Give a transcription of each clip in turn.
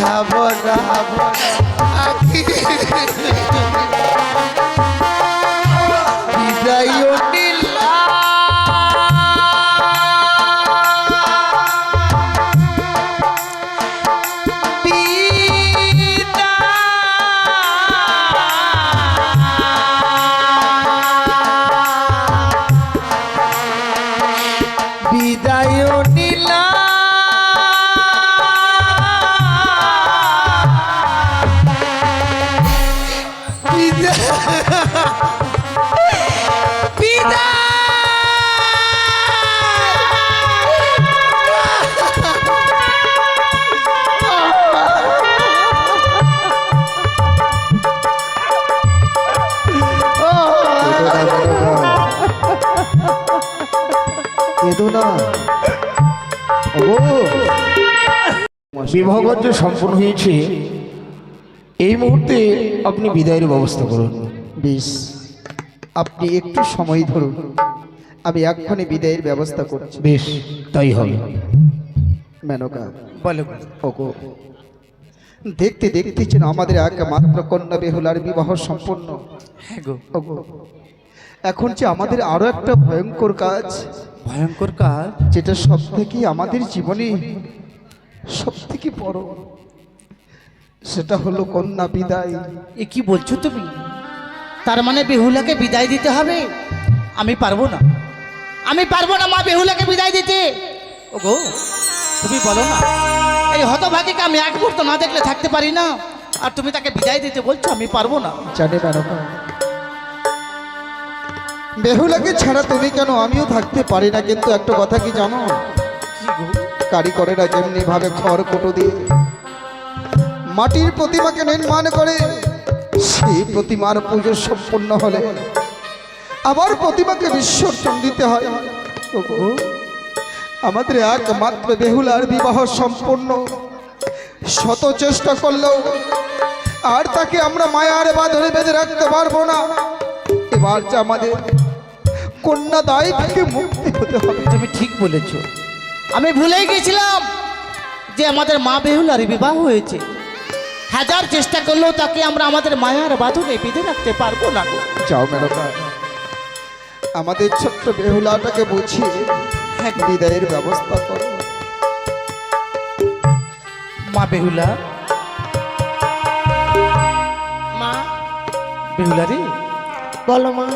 ভরা আখি বিদায় নিলা বিদায় নিলা বিবাহকার্য সম্পন্ন হয়েছে, এই মুহূর্তে আপনি বিদায়ের ব্যবস্থা করুন। বেশ, আপনি একটু সময় ধরুন, আমি এক্ষুনি বিদায়ের ব্যবস্থা করছি। বেশ, তাই হবে। মেনকা বলো ওগো, দেখতে দেখতে যেন আমাদের একমাত্র কন্যা বেহুলার বিবাহ সম্পন্ন। হ্যাঁ গো, ওগো, এখন যে আমাদের আরো একটা ভয়ঙ্কর কাজ, ভয়ঙ্কর কাজ, যেটা সব থেকে আমাদের জীবনে সব থেকে বড়, সেটা হলো কন্যা বিদায়। এ কি বলছো তুমি? তার মানে বেহুলাকে বিদায় দিতে হবে? আমি পারবো না, আমি পারবো না মা বেহুলাকে বিদায় দিতে। ওগো তুমি বলো না, এই হতভাগীকে আমি এক মুহূর্ত না দেখলে থাকতে পারি না, আর তুমি তাকে বিদায় দিতে বলছো? আমি পারবো না। জানে মেনকা, বেহুলাকে ছাড়া তুমি কেন আমিও থাকতে পারি না, কিন্তু একটা কথা কি জানো? কি গো? কারিগরেরা যেমনি ভাবে খড় কুটো দিয়ে মাটির প্রতিমাকে নির্মাণ করে, সেই প্রতিমার পুজো সম্পূর্ণ হলে আবার প্রতিমাকে বিসর্জন দিতে হয়। ওগো, আমাদের একমাত্র বেহুলার বিবাহ সম্পূর্ণ, শত চেষ্টা করলেও আর তাকে আমরা মায়ার বাঁধনে বেঁধে রাখতে পারবো না। এবার যে আমাদের কন্যা দায় থেকে মুক্তি হতে হবে। তুমি ঠিক বলেছো, আমি ভুলেই গেছিলাম যে আমাদের মা বেহুলার বিবাহ হয়েছে। হাজার চেষ্টা করলেও তাকে আমরা আমাদের মায়ার বাঁধনে বেঁধে রাখতে পারবো না গো। যাও মেনকা, আমাদের ছোট্ট বেহুলাটাকে বুঝিয়ে বিদায়ের ব্যবস্থা করো। মা বেহুলা, মা বেহুলা রে, বলো মা।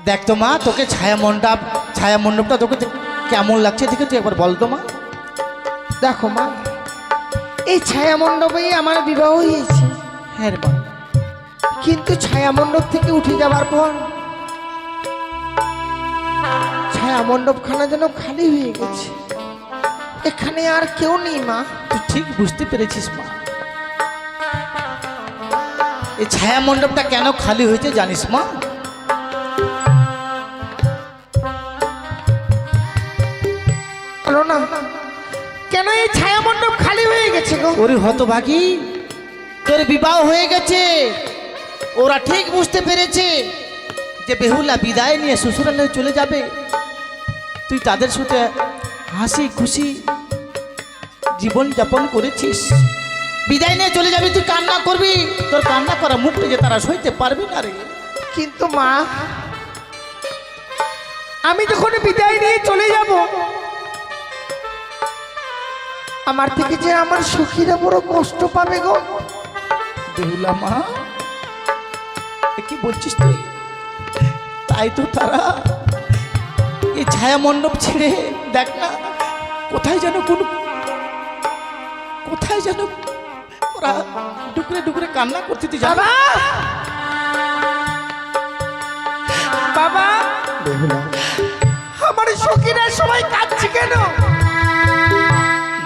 দেখ তো মা, তোকে ছায়া মণ্ডপটা তোকে কেমন লাগছে দেখে তুই একবার বল তো মা। দেখো মা, এই ছায়া মণ্ডপেই আমার বিবাহ হয়েছে, হ্যাঁ রে মা। কিন্তু ছায়া মণ্ডপ থেকে উঠে যাবার পর ছায়া মণ্ডপখানা যেন খালি হয়ে গেছে। এখানে আর কেউ নেই মা। তুই ঠিক বুঝতে পেরেছিস মা। এই ছায়া মণ্ডপটা কেন খালি হয়েছে জানিস মা? বলো না, কেন এই ছায়া মণ্ডপ খালি হয়ে গেছে গো? ওরে হতভাগী, তোর বিবাহ হয়ে গেছে, ওরা ঠিক বুঝতে পেরেছে যে বেহুলা বিদায় নিয়ে শ্বশুরালয়ে চলে যাবে। তুই তাদের সাথে হাসি খুশি জীবন যাপন করেছিস, বিদায় নিয়ে চলে যাবি, তুই কান্না করবি, তোর কান্না করা মুখটা যে তারা সইতে পারবি না রে। কিন্তু মা, আমি যখন বিদায় নিয়ে চলে যাব, আমার থেকে যে আমার সখীরা বড় কষ্ট পাবে গো। বেহুলা মা, এ কি বলছিস তুই? তাই তো তারা এই ছায়া মণ্ডপ ছেড়ে দেখ না কোথায় যেন ওরা ডুকরে ডুকরে কান্না করতে, তুই জানা? বাবা, বেহুলা, আমার সখীরা সবাই কাঁদছে কেন?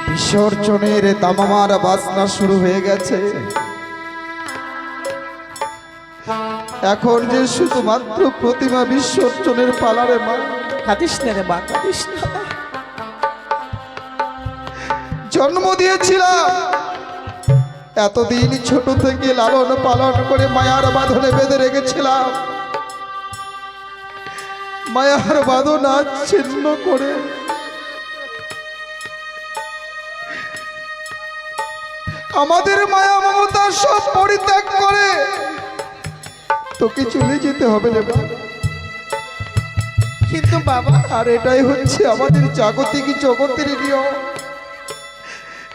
বিসর্জনের তামামার বাজনা শুরু হয়ে গেছে। এখন যে শুধুমাত্র প্রতিমা বিসর্জনের পালারে মা। কাঁদিস না রে মা, কাঁদিস না। জন্ম দিয়েছিলাম, এতদিন ছোট থেকে লালন পালন করে মায়ার বাঁধনে বেঁধে রেখেছিলাম, মায়ার বাঁধন আজ ছিন্ন করে আমাদের মায়া মমতা সব পরিত্যাগ করে তোকে চলে যেতে হবে রে মা। কিন্তু বাবা, আর এটাই হচ্ছে আমাদের জাগতিক জগতের নিয়ম।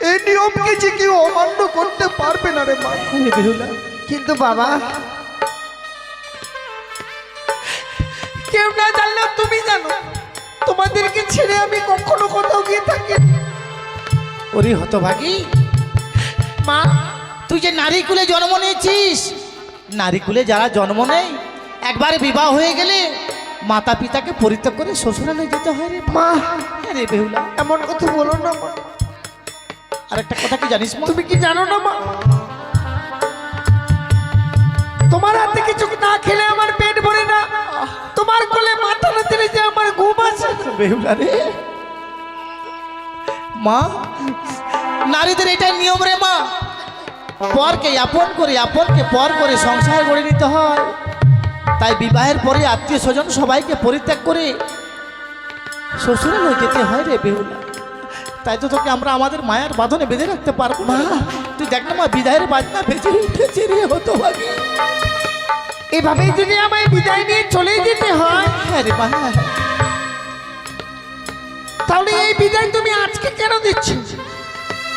এই নিয়মকে যে কেউ অমান্য করতে পারবে না রে মা। আরে বেহুলা, কিন্তু বাবা, কেউ না জানলেও তুমি জানো, তোমাদেরকে ছেড়ে আমি কখনো কোথাও গিয়ে থাকি ওরে হতভাগী মা। তুই যে নারী কুলে জন্ম নিয়েছিস, নারী কুলে যারা জন্ম নেয় একবার বিবাহ হয়ে গেলে মাতা পিতাকে পরিত্যাগ করে শ্বশুরালয়ে যেতে হয় রে মা, আরে বেহুলা, এমন কথা বলো না মা। আর একটা কথা কি জানিস মা? তুমি কি জানো না মা, তোমার হাতে কিছু না খেলে আমার পেট ভরে না, তোমার কোলে মাথা না দিলে যে আমার ঘুম আসে না। বেহুলা রে মা, নারীদের এটাই নিয়ম রে মা। পরকে আপন করে, আপনকে পর করে সংসার গড়ে নিতে হয়। তাই বিবাহের পরে আত্মীয় স্বজন সবাইকে পরিত্যাগ করে শ্বশুরালয়ে যেতে হয় রে বেহুলা। তাই তো তোকে আমরা আমাদের মায়ের বাঁধনে বেঁধে রাখতে পারবো না। তুই দেখ না মা, বিদায়ের বাজনা বেঁচে উঠেছে রে হতভাগী। এভাবেই যদি আমায় বিদায় নিয়ে চলে যেতে হয়, হ্যাঁ রে মা, হ্যাঁ। তাহলে এই বিদায় তুমি আজকে কেন দিচ্ছ?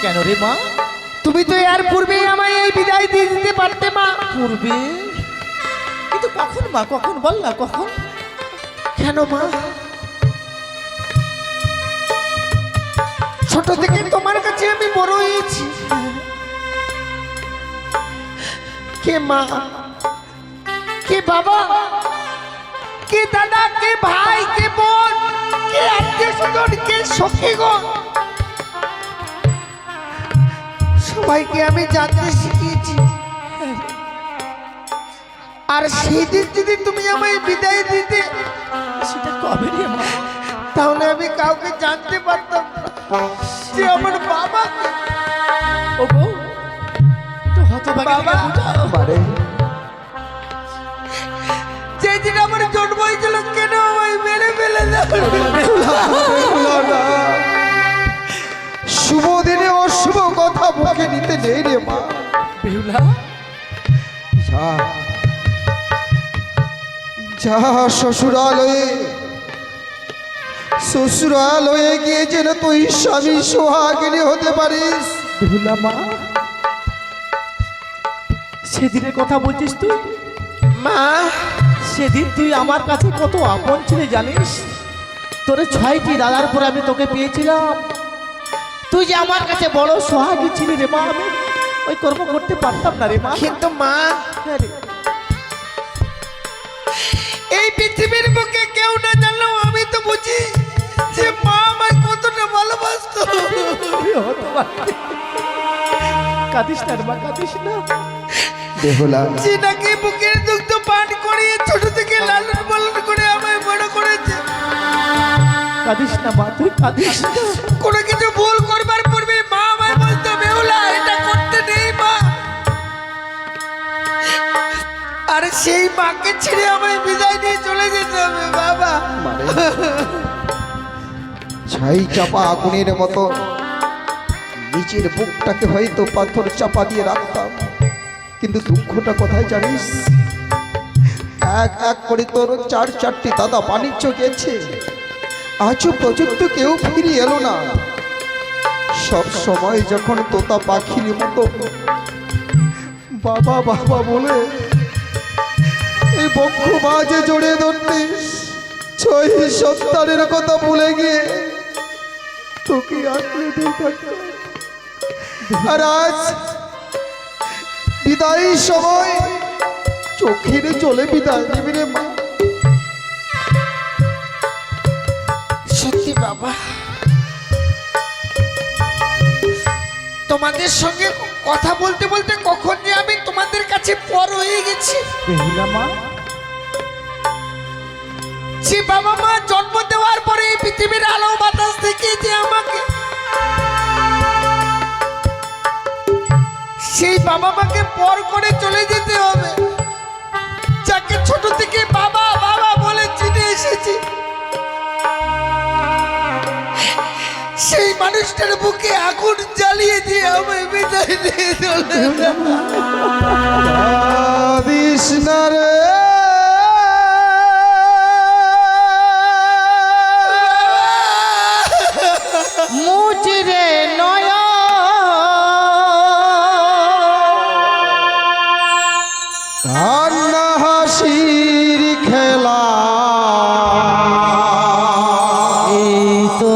কেন রে মা? তুমি তো এর পূর্বেই আমায় এই বিদায় দিয়ে দিতে পারতে মা। পূর্বে? কিন্তু কখন মা, কখন বল না, কখন? কেন মা? ছোট থেকে তোমার কাছে আমি বড় হয়েছি। কে মা, কে বাবা, কে দাদা, কে ভাই, কে বোন, কে আত্মীয় স্বজন, কে সখীগণ, সবাইকে আমি জানতে শিখিয়েছি। আর সেই দিন যদি তুমি আমায় বিদায় দিতে, সেটা কবে রে মা? তাহলে আমি কাউকে জানতে পারতাম না যে আমার বাবা কে। ও গো, একটু হতভাগীকে বাবা। বুঝাও। বারে যেদিন আমার জন্ম হয়েছিল, কেন আমায় মেরে ফেলে দাও? বেহুলা না, শুভ দিনে অশুভ কথা মুখে নিতে নেই রে মা। বেহুলা, যা যা শ্বশুরালয়ে, শ্বশুরালয়ে গিয়ে যেন তুই স্বামী সোহাগিনী হতে পারিস। বেহুলা মা, সেদিনের কথা বলছিস তুই? মা, সেদিন তুই আমার কাছে কত আপন ছিলি জানিস? তোরে 6টি দাদার পরে আমি তোকে পেয়েছিলাম। তুই যে আমার কাছে বড় সোহাগী ছিলি রে মা। আমি ওই কর্ম করতে পারতাম না রে মা। কিন্তু মা, হ্যাঁ রে। এই পৃথিবীর বুকে কেউ না জানলেও আমি তো বুঝি যে মা আমায় কতটা ভালোবাসতো। কাঁদিস না রে মা, কাঁদিস না। বেহুলা যে নাকি বুকের দুগ্ধ পান করিয়ে ছোট থেকে লালন পালন করে আমায় বড় করেছে। কাঁদিস না মা, তুই কাঁদিস না। কোনো কিছু ভুল করবার পূর্বে মা আমায় বলতো, বেহুলা এটা করতে নেই মা। আর সেই মাকে ছেড়ে আমায় বিদায় দিয়ে চলে যেতে হবে বাবা। ছাই চাপা আগুনের মতো নিজের বুকটাকে হয়তো পাথর চাপা দিয়ে রাখতাম, কিন্তু দুঃখটা কোথায় জানিস? এক এক করে তোর 4টি দাদা বাণিজ্য গেছে, আজও পর্যন্ত কেউ ফিরে এলো না। সব সময় যখন তোতা পাখির মতো বাবা বাবা বলে এই বক্ষ বাজে জড়িয়ে ধরতিস, 6 সন্তানের কথা ভুলে গিয়ে তোকে আঁকড়ে দিয়ে থাকতাম। আর আজ বিদায়ের সময় চোখের জলে বিদায় দিবি রে মা। সত্যি বাবা, তোমাদের সঙ্গে কথা বলতে বলতে কখন যে আমি তোমাদের কাছে পর হয়ে গেছি। বেহুলা মা, যে বাবা মা জন্ম দেওয়ার পরে এই পৃথিবীর আলো বাতাস থেকে যে আমাকে, সেই বাবা মাকে পর করে চলে যেতে হবে। যাকে ছোট থেকে বাবা বাবা বলে চিনে এসেছি, সেই মানুষটার বুকে আগুন জ্বালিয়ে দিয়ে আমায় বিদায় দিয়ে চলে গেল। কাঁদিস না রে মুচিরে নয়া কান্না হাসির খেলা এই তো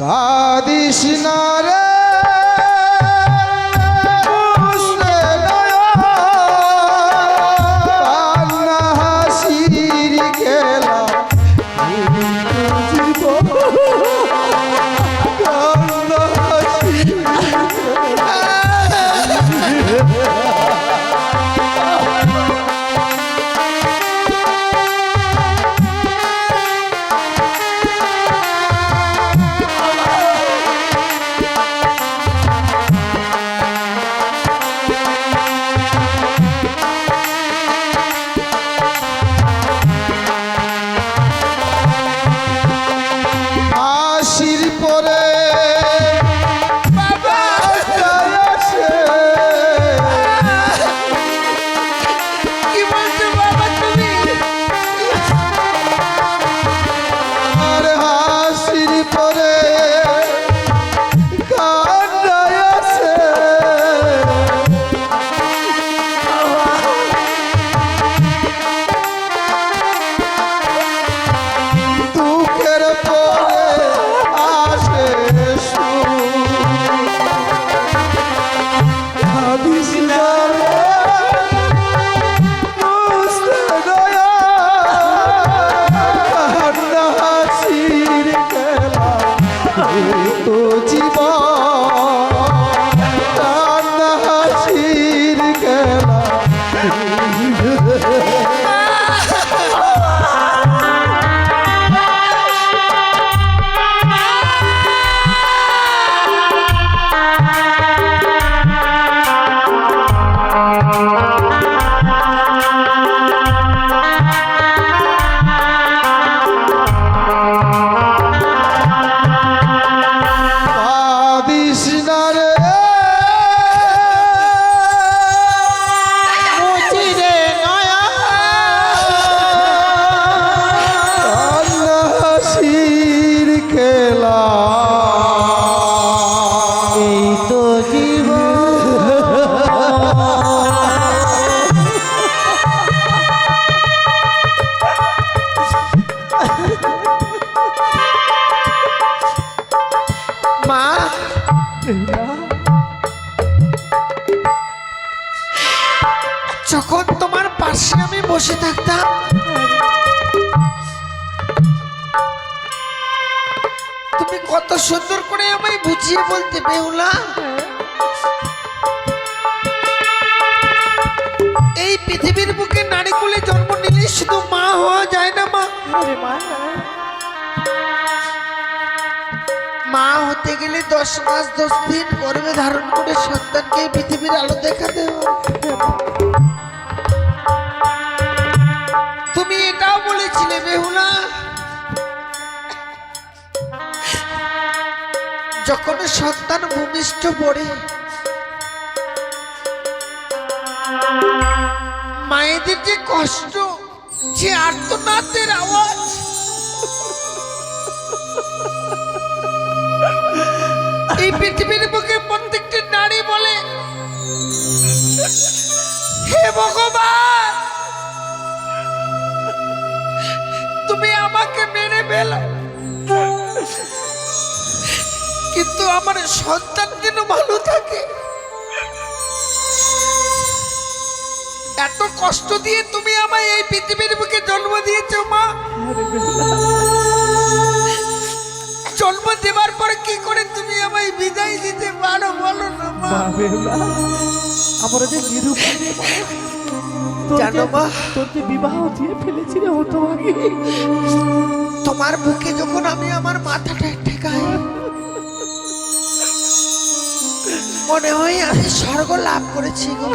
কাঁদিস না রে কান্না হাসির খেলা কান্না হাসির হাসির পরে আসে কি বলছো বাবা তুমি? আর হাসির পরে কান্না আসে দুঃখের পরে আসে কাঁদিস না রে বুঝতে গয়া কান্না হাসির খেলা এই তো জীবন কান্না হাসির খেলা কাঁদিস না রে মুচিরে নয়া কান্না হাসির খেলা এই তো মা, যখন তোমার পাশে আমি বসে থাকতাম তুমি কত সুন্দর করে আমায় বুঝিয়ে বলতে বেহুলা। এই পৃথিবীর বুকে নারী কুলে জন্ম নিলে শুধু মা হওয়া যায় না মা, মা হতে গেলে 10 মাস 10 দিন গর্ভে ধারণ করে সন্তানকে এই পৃথিবীর আলো দেখাতে হবে। তুমি এটাও বলেছিলে বেহুলা, যখন সন্তান ভূমিষ্ঠ পড়ে মায়েদের যে কষ্ট, যে আর্তনাদের আওয়াজ, এই পৃথিবীর বুকে প্রত্যেকটি নারী বলে, হে ভগবান তুমি আমাকে মেরে ফেলো, কিন্তু আমার সন্তান যেন ভালো থাকে। এত কষ্ট দিয়ে তুমি আমায় এই পৃথিবীর বুকে জন্ম দিয়েছো মা। জন্ম দেবার পর কি করে তুমি আমায় বিদায় দিতে পারো বলো না মা। আমরা যে নিরুপায় জানো মা, তোর যে বিবাহ দিয়ে ফেলেছিল হতো আগে, তোমার বুকে যখন আমি আমার মাথাটা ঠেকাই মনে হয় আমি স্বর্গ লাভ করেছি গো।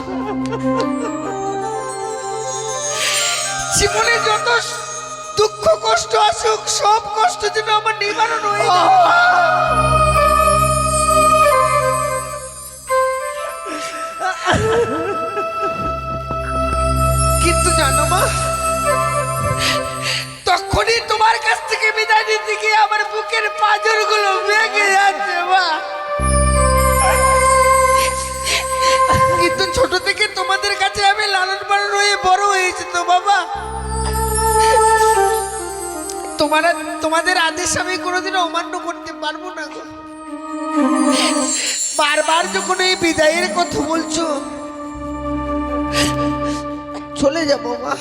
জীবনে যত দুঃখ কষ্ট আসুক সব কষ্ট যেন আমার নিবারণ হয়ে যায়। কিন্তু জানো মা, তখনই তোমার কাছ থেকে বিদায় নিতে গিয়ে আমার বুকের পাঁজরগুলো ভেঙে যাচ্ছে মা। কিন্তু ছোট থেকে তোমাদের কাছে আমি লালন পালন হয়ে বড় হয়েছি তো বাবা। তোমাদের আদেশ আমি কোনোদিন অমান্য করতে পারবো না গো। বারবার যখন এই বিদায়ের কথা বলছো, চলে যাব মা।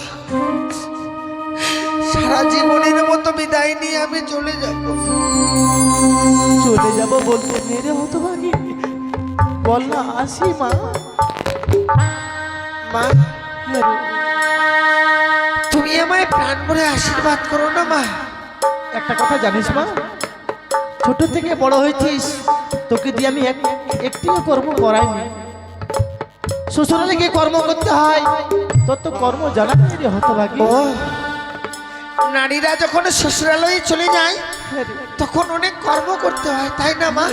সারা জীবনের মতো বিদায় নিয়ে আমি চলে যাব। চলে যাব বলতে মেরে হতভাগী, বল না আসি মা। মা, তুমি আমায় প্রাণ ভরে আশীর্বাদ করো না মা। একটা কথা জানিস মা, ছোট থেকে বড় হয়েছিস, তোকে দিয়ে আমি একটিও কর্ম করাইনি। শ্বশুরালে গিয়ে কর্ম করতে হয়, তোর তো কর্ম জানা নেই রে হতভাগী। ও, নারীরা যখন শ্বশুরালয়ে চলে যায় তখন অনেক কর্ম করতে হয়, তাই না মা?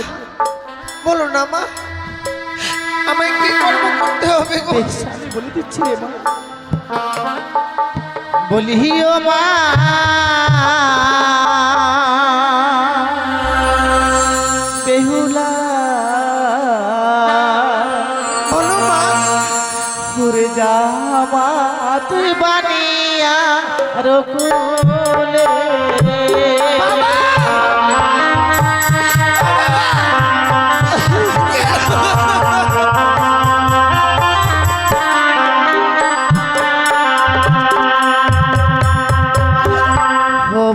বলো না মা, আমায় কি কর্ম করতে হবে গো? বেশ, আমি বলে দিচ্ছি রে মা। বলি ও মা, বেহুলা বলো মা। ঘুরে যা মা, তুই বানিয়া রকুলে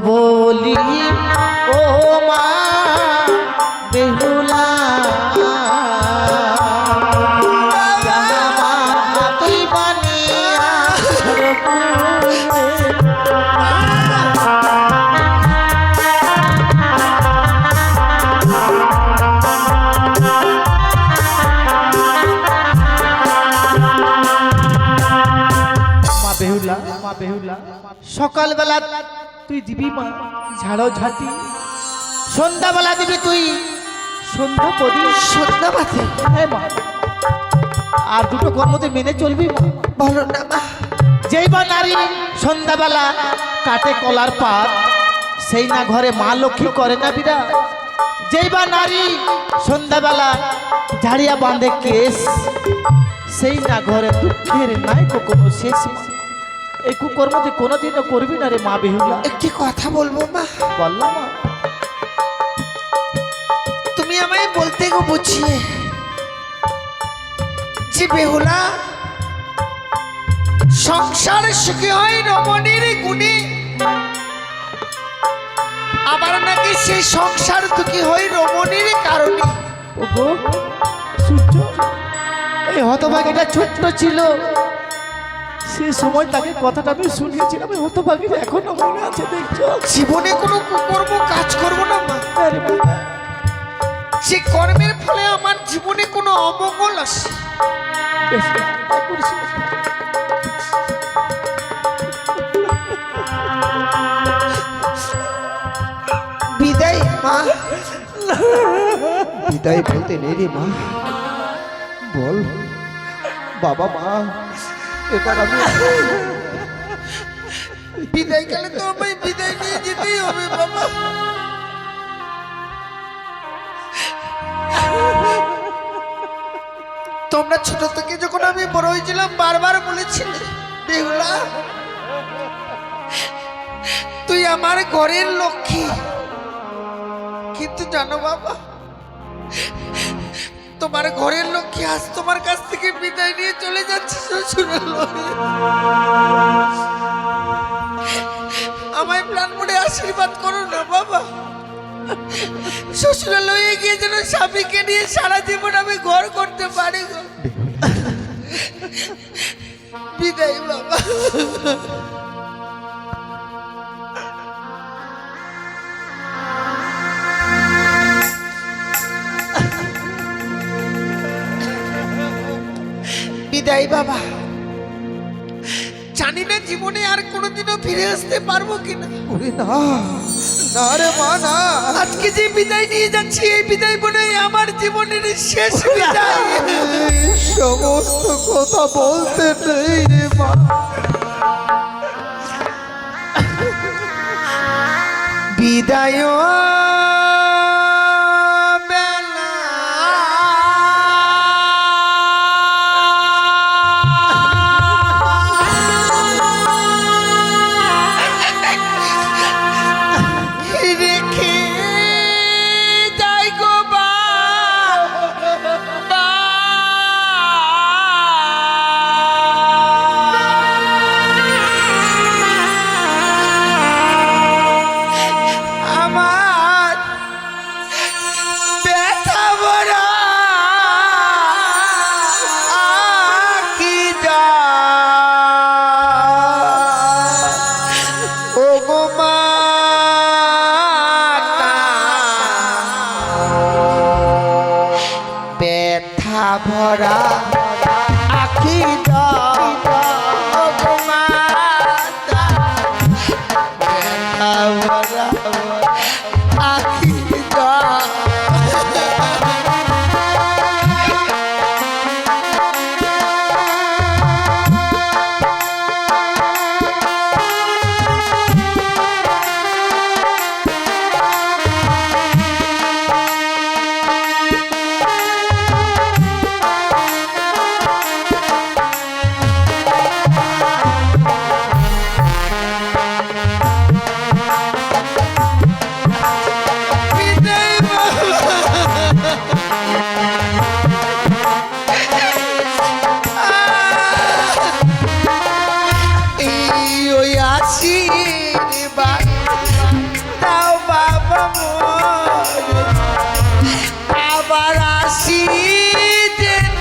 বলি ও মা বেহুলা, তুই বানিয়া মা বেহুলা, মা বেহুলা, সকালবেলা তুই দিবি মা ঝাড়ো ঝাঁটি, সন্ধ্যাবেলা দিবি তুই সন্ধ্যা পদি, সন্ধ্যা বাজে? হ্যাঁ মা। আর দুটো কর্ম তুই মেনে চলবি মা। বলো না মা। যেই বা নারী সন্ধ্যাবেলা কাটে কলার পাত, সেই না ঘরে মা লক্ষ্মী করে না বিরা। যেই বা নারী সন্ধ্যাবেলা ঝাড়িয়া বাঁধে কেস, সেই না ঘরে দুঃখের নাই কোনো শেষ মা। এই কুকর্ম তুই কোনোদিনও করবি না রে মা বেহুলা। একটি কথা বলবো মা? বললাম মা। তুমি আমায় বলতে গো বুঝিয়ে যে বেহুলা, সংসার সুখী হয় রমণীর গুণে, আবার নাকি সেই সংসার দুঃখী হয় রমণীর কারণে। ওগো সূর্য, এই হতভাগীটা ছোট্ট ছিল, সে সময় তাকে কথাটা আমি শুনিয়েছিলাম। এই হতভাগীর এখনো মনে আছে, দেখছো? জীবনে কোনো কুকর্ম কাজ করবো না মা। আরে বাবা, সে কর্মের ফলে আমার জীবনে কোনো অমঙ্গল আসে। বেশ না, তাই করিস না। বিদায় মা। বিদায় বলতে নেই রে মা, বল বাবা মা, এবার আমি বিদায় গেলে তো আমায় বিদায় নিয়ে যেতেই হবে বাবা। তোমরা ছোট থেকে যখন আমি বড় হয়েছিলাম বারবার বলেছিলে, বেহুলা তুই আমার ঘরের লক্ষ্মী। কিন্তু জানো বাবা, তোমার ঘরের লক্ষ্মী আজ তোমার কাছ থেকে বিদায় নিয়ে চলে যাচ্ছে শ্বশুরালয়ে। আমায় প্রাণ মনে আশীর্বাদ করো না বাবা। শ্বশুরালয়ে গিয়ে যেন স্বামীকে নিয়ে সারা জীবন আমি ঘর করতে পারি গো। বিদায় বাবা। বিদায় বাবা। জানি জানি না জীবনে আর কোনোদিনও ফিরে আসতে পারবো কিনা। ওরে না, না রে মা না। আজকে যে বিদায় নিয়ে যাচ্ছি এই বিদায় মনে হয় আমার জীবনের শেষ বিদায়। এই সমস্ত কথা বলতে নেই রে মা। বিদায় রেখে যাই গো আমার ব্যথা ভরা কি যা ও গো মাতা ব্যথা ভরা আখি যা ও গো মাতা ব্যথা ভরা আখি যা আবার আসি যেন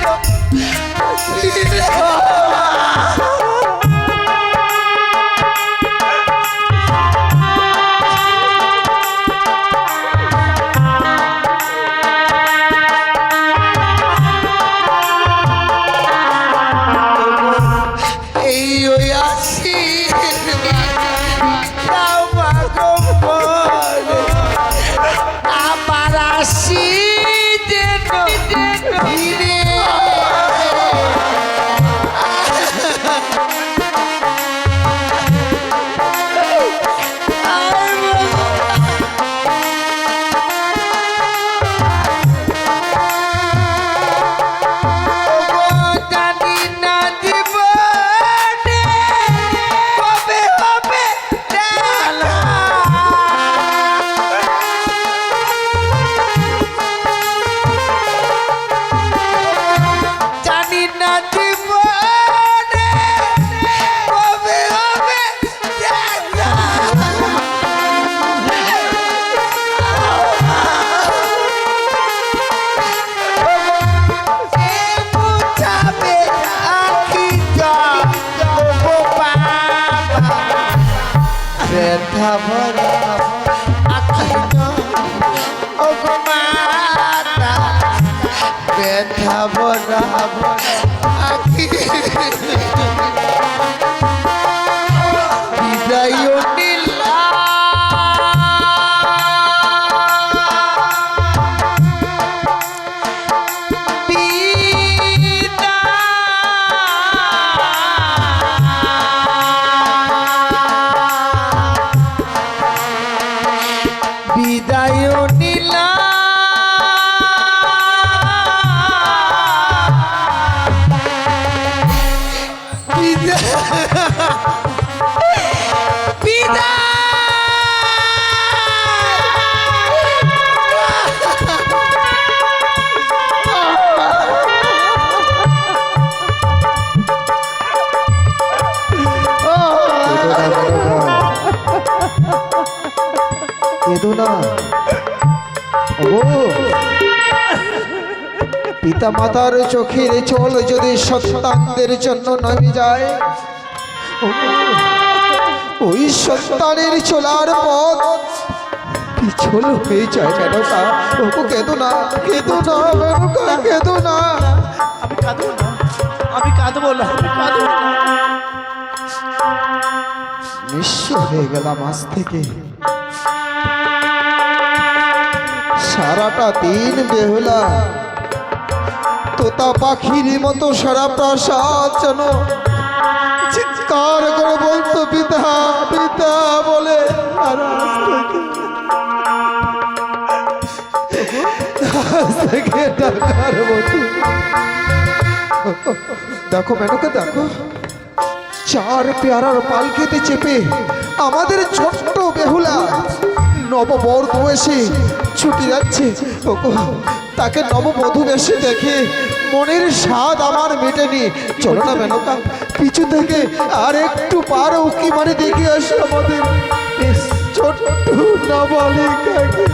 এই ওই আসি আবার আসি যেন ফিরে জানি না জীবনে কবে হবে দেখা। জানি না জীবনে কবে হবে দেখা। কে বুঝাবে আখি জল ও বাবা ব্যথা ভরা আখি জল ও গো মাতা ব্যথা ভরা আখি বিদায় নীলা বিদায় নীলা কেঁদো না ওগো, পিতা মাতার চোখের জল যদি সন্তানদের জন্য নামে যায়, ওগো, ওই সন্তানের চলার পথ পিছল হয়ে যায় মেনকা। ওগো কেঁদো না, কেঁদো না মেনকা, কেঁদো না। আমি কাঁদবো না, আমি কাঁদবো না, আমি কাঁদবো না। নিঃস্ব হয়ে গেলাম আজ থেকে। সারাটা দিন বেহুলা তোতা পাখির মতো সারা প্রাসাদ যেন চিৎকার করে বলতো পিতা পিতা বলে। আর আজ থেকে ডাকার মতো। দেখো মেনকা দেখো, চার পেয়ারার পালকিতে চেপে আমাদের ছোট্ট বেহুলা নববধূ এসে ছুটে যাচ্ছে। ওগো, তাকে নববধূ বেশে দেখে মনের স্বাদ আমার মেটেনি। চলো না মেনকা, পিছু থেকে আর একটু পার উকি মারে দেখে আসি আমাদের ছোট্ট নাবালিকাকে।